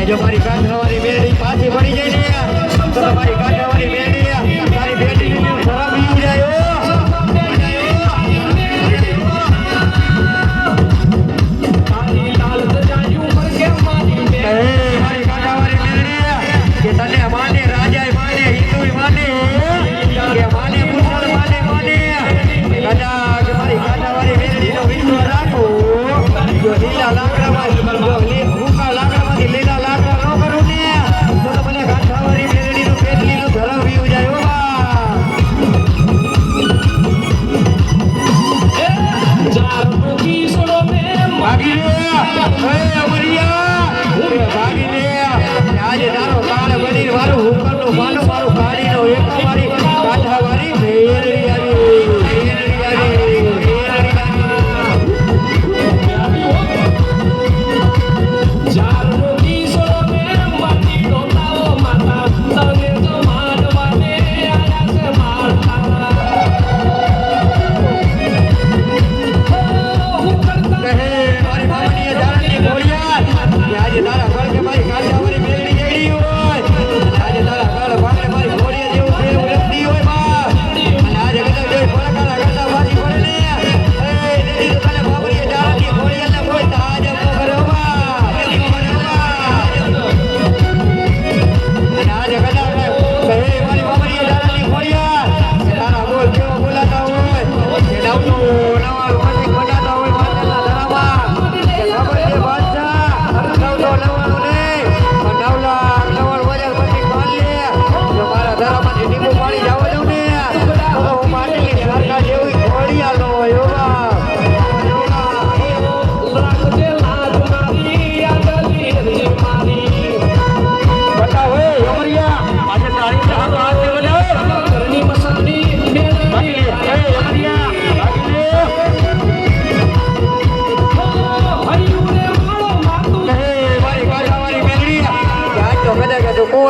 જો મારી કાઠાવાળી બેડી પાછી પડી જાય ને તો મારી કાઠાવાળી બેડી તારી બેડી ખરાબ થઈ જાય મારી કાઠાવાળી બેડી કે તને માને રાજા માને હિન્દુ માને કે માને મુસલમાને માને કદાચ મારી કાઠાવાળી બેડીનો વિશ્વાસ રાખો જો લીલા લાકડામાં ભૂકા લાકડામાંથી લીલા લાકડા ન કરું ને તો મને કાઠાવાળી બેડીનું પેટ લીલું ધરાવ્યું જાય ભાગી લે આજે તારો કાળ બની મારું હુકમનું માનું મારું કાઢીનો એક મારી કાઠાવાળી બેડી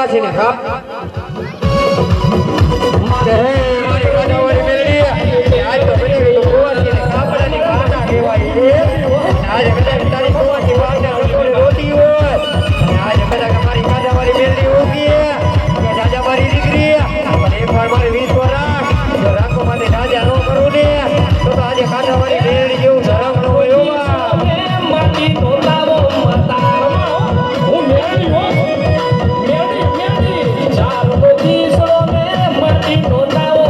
આવી ને કાપ મારી કાઠાવાળી બેડી આજ તો બની ગઈ તો કુવાસી ને કાપડાની કાંટા કહેવાય છે આજે કદાચ તારી કુવાસી વાંડા રોટી હોય આજે કદાચ મારી કાઠાવાળી બેડી ઉગી કે દાદા મારી દીકરી પણ એક વાર મારી 20 વાર રાખ જો રાખો માટે દાદા નો કરું ને તો આજે કાઠાવાળી બેડી જેવું ધરમ ન હોય એવા માટી તોલાવો મતા હું મેળી હો No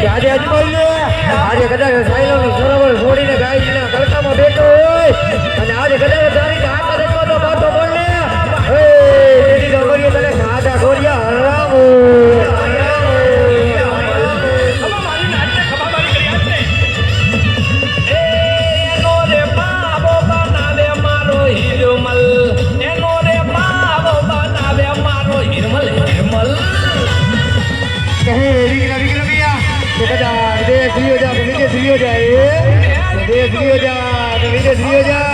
આજે અજમાઈ લે આજે કદાચ સાયલોનું સરોવર છોડીને ગાયજીના તડકામાં બેઠો હોય અને આજે કદાચ તારી આંખ દેખવા તો બાતો બોલ લે એ તેની નગરીએ તને ખાધા ઢોરિયા હરાવો વિદેશ લીયો જા વિદેશ લીયો જા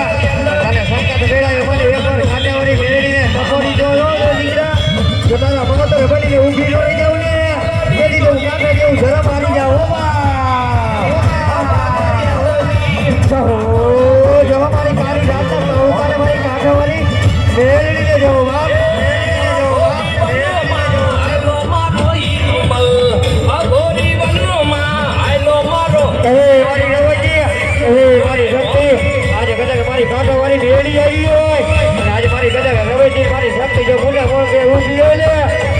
અને સંકટ બેડાયો મને એકવાર ખાંડાવાળી મેળવીને સફોરી જો દીકરા જો તારા મગતરે બનીને ઊભી ન રહી જાવ ને એની તો કાંઠે જેવું જરા મારી જાવ જો મારી કાળી જાતના ઉપાડે મારી કાંઠાવાળી મેળવીને જો બાપ મારી કાંઠાવાળી રેડી આવી હોય અને આજે મારી કદાચ રવેજી મારી શક્તિ જો ભૂલે કોણ કે ઊંચી હોય ને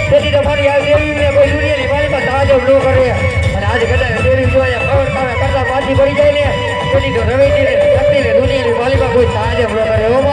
તેથી તો મારી આ દેવીને કોઈ દુનિયાની મારીમાં તાજો ન કરે અને આજે કદાચ દેવી જોયા ખબર કામે કરતા પાછી પડી જાય ને તેથી તો રવેજીને શક્તિને દુનિયાની માલીમાં કોઈ તાજો ન કરે